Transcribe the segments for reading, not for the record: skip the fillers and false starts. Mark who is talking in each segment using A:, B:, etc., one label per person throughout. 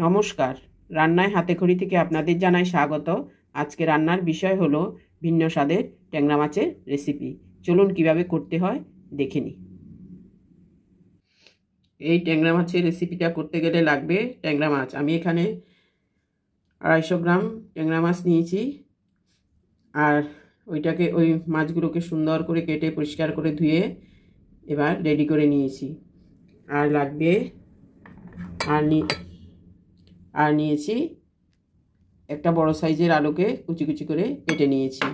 A: নমস্কার, রান্নায় হাতেখড়ি থেকে আপনাদের জানাই স্বাগত। আজকে রান্নার বিষয় হলো ভিন্ন স্বাদের ট্যাংরা মাছের রেসিপি। চলুন কিভাবে করতে হয় দেখে নিই। এই ট্যাংরা মাছের রেসিপিটা করতে গেলে লাগবে ট্যাংরা মাছ। আমি এখানে 250 গ্রাম ট্যাংরা মাছ নিয়েছি। আর ওই মাছগুলোকে সুন্দর করে কেটে পরিষ্কার করে ধুয়ে এবার রেডি করে নিয়েছি। আর লাগবে আর নিয়েছি একটা বড় সাইজের আলুকে কুচি কুচি করে কেটে নিয়েছি।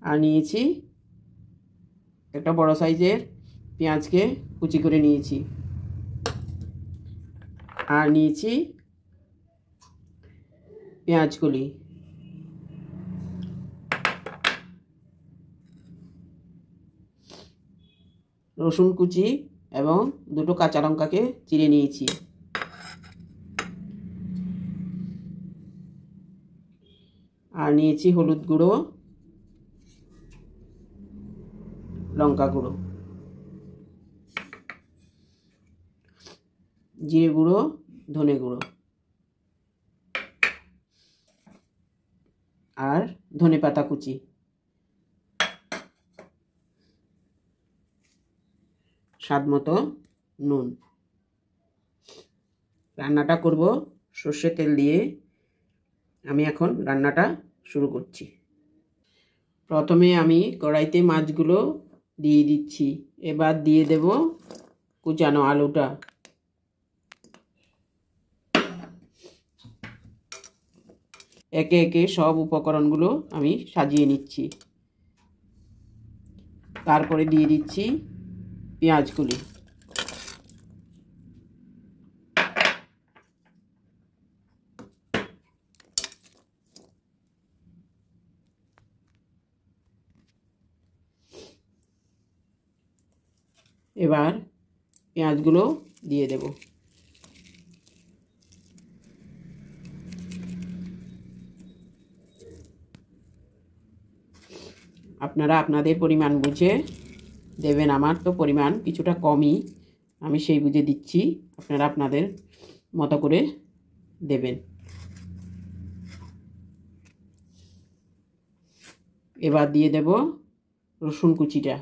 A: আর নিয়েছি একটা বড় সাইজের পেঁয়াজকে কুচি করে নিয়েছি। আর নিয়েছি পেঁয়াজকলি, রসুন কুচি এবং দুটো কাঁচা লঙ্কাকে চিড়ে নিয়েছি। আর নিয়েছি হলুদ গুঁড়ো, লঙ্কা গুঁড়ো, জিরে গুঁড়ো, ধনে গুঁড়ো আর ধনে পাতা কুচি। স্বাদ মতো নুন। রান্নাটা করব সর্ষের তেল দিয়ে। আমি এখন রান্নাটা শুরু করছি। প্রথমে আমি কড়াইতে মাছগুলো দিয়ে দিচ্ছি। এবার দিয়ে দেব কুচানো আলুটা। একে একে সব উপকরণগুলো আমি সাজিয়ে নিচ্ছি। তারপরে দিয়ে দিচ্ছি পেঁয়াজগুলি। এবার পেঁয়াজগুলো দিয়ে দেব। আপনারা আপনাদের পরিমাণ বুঝে দেবেন। আমার তো পরিমাণ কিছুটা কমই, আমি সেই বুঝে দিচ্ছি। আপনারা আপনাদের মতো করে দেবেন। এবার দিয়ে দেব রসুন কুচিটা।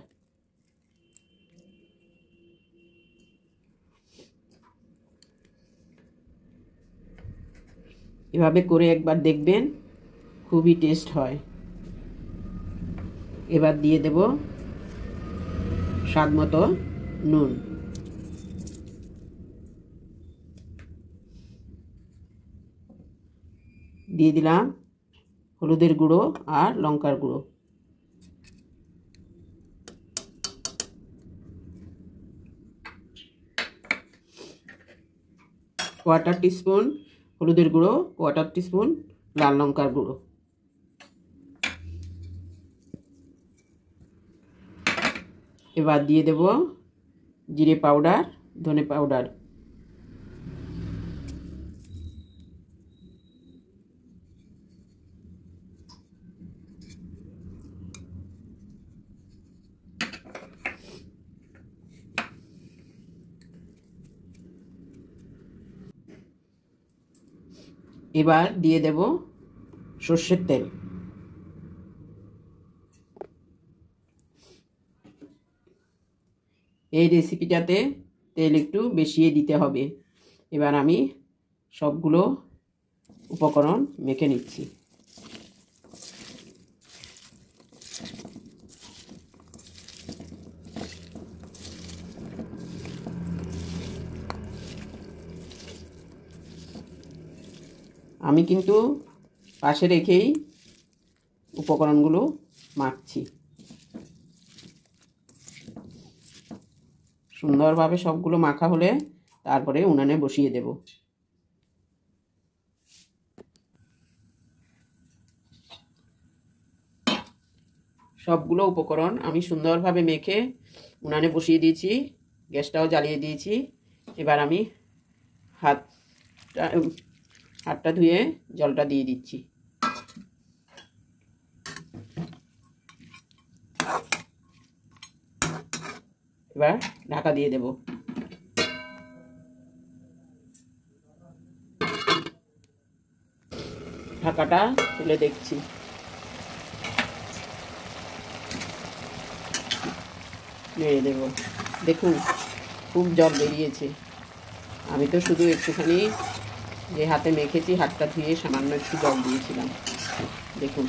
A: এভাবে করে একবার দেখবেন, খুবই টেস্ট হয়। এবার দিয়ে দেব স্বাদ মতো নুন। দিয়ে দিলাম হলুদের গুঁড়ো আর লঙ্কার গুঁড়ো। কোয়ার্টার টিস্পুন হলুদের গুঁড়ো, কোয়ার্টার টিস্পুন লাল লঙ্কার গুঁড়ো। এবার দিয়ে দেব জিরে পাউডার, ধনে পাউডার। এবার দিয়ে দেব সর্ষের তেল। এই রেসিপিটাতে তেল একটু বেশিয়ে দিতে হবে। এবার আমি সবগুলো উপকরণ মেখে নিচ্ছি। আমি কিন্তু পাশে রেখেই উপকরণগুলো মাখছি। সুন্দরভাবে সবগুলো মাখা হলে তারপরে উনানে বসিয়ে দেব। সবগুলো উপকরণ আমি সুন্দরভাবে মেখে উনানে বসিয়ে দিয়েছি। গ্যাসটাও জ্বালিয়ে দিয়েছি। এবার আমি হাতটা ধুয়ে জলটা দিয়ে দিচ্ছি। এবার ঢাকা দিয়ে দেব। ঢাকাটা তুলে দেখছি। নেড়ে দেবো। দেখুন খুব জল বেরিয়েছে। আমি তো শুধু একটুখানি যে হাতে মেখেছি, হাতটা ধুয়ে সামান্য একটু জল দিয়েছিলাম। দেখুন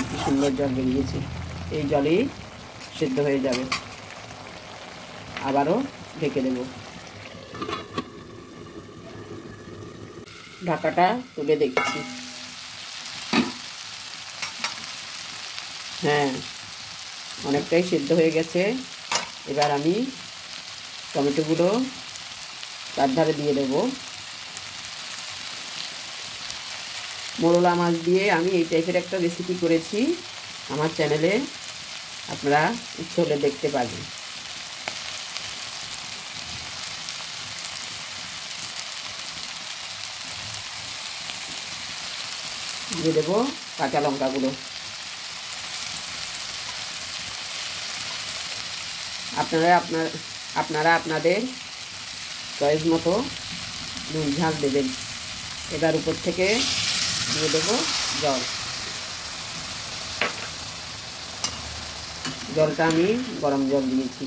A: কি সুন্দর জল বেরিয়েছে। এই জলেই সেদ্ধ হয়ে যাবে। আবারও ঢেকে দেব। ঢাকাটা তুলে দেখছি। হ্যাঁ, অনেকটাই সেদ্ধ হয়ে গেছে। এবার আমি টমেটোগুলো তার ধারে দিয়ে দেব। মোরলা মাছ দিয়ে আমি এই টাইপের একটা রেসিপি করেছি আমার চ্যানেলে, আপনারা ইচ্ছে হলে দেখতে পারবেন। দিয়ে দেবো কাঁচা লঙ্কাগুলো। আপনারা আপনাদের চয়েস মতো নুন ঝাল দেবেন। এবার উপর থেকে দিয়ে দেবো জল। জলটা আমি গরম জল দিয়েছি।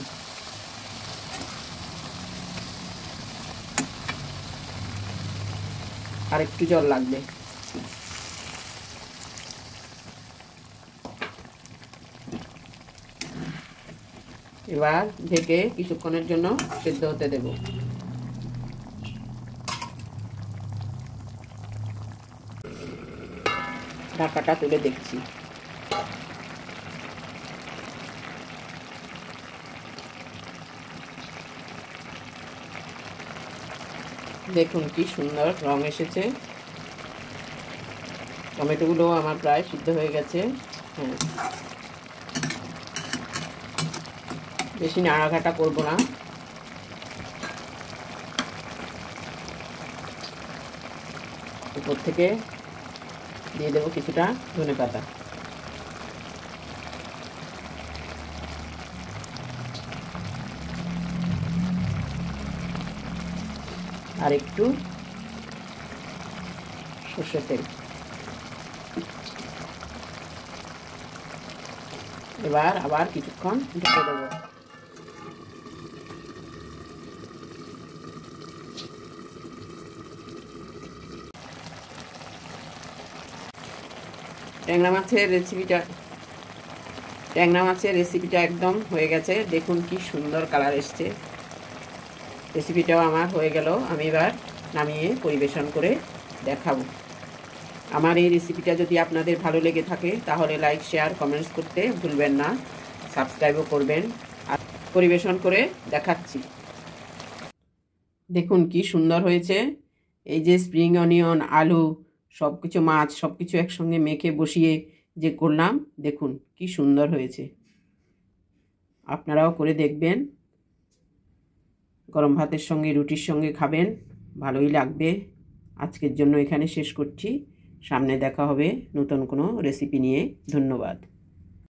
A: আর একটু জল লাগবে। এবার ঢেকে কিছুক্ষণের জন্য সেদ্ধ হতে দেব। ঢাকাটা তুলে দেখছি। দেখুন কি সুন্দর রং এসেছে। টমেটোগুলো আমার প্রায় সিদ্ধ হয়ে গেছে। হ্যাঁ, বেশি নাড়াঘাটা করব না। উপর থেকে দিয়ে দেবো কিছুটা ধনেপাতা। আর একটু সর্ষের তেল। এবার আবার কিছুক্ষণ ঢেকে দেবো। ট্যাংরা মাছের রেসিপিটা একদম হয়ে গেছে। দেখুন কি সুন্দর কালার এসছে। রেসিপিটাও আমার হয়ে গেল। আমি এবার নামিয়ে পরিবেশন করে দেখাবো। আমার এই রেসিপিটা যদি আপনাদের ভালো লেগে থাকে তাহলে লাইক, শেয়ার, কমেন্টস করতে ভুলবেন না। সাবস্ক্রাইবও করবেন। আর পরিবেশন করে দেখাচ্ছি। দেখুন কি সুন্দর হয়েছে। এই যে স্প্রিং অনিয়ন, আলু, সব কিছু মাছ সব কিছু একসঙ্গে মেখে বসিয়ে যে করলাম, দেখুন কি সুন্দর হয়েছে। আপনারাও করে দেখবেন। গরম ভাতের সঙ্গে, রুটির সঙ্গে খাবেন, ভালোই লাগবে। আজকের জন্য এখানে শেষ করছি। সামনে দেখা হবে নতুন কোনো রেসিপি নিয়ে। ধন্যবাদ।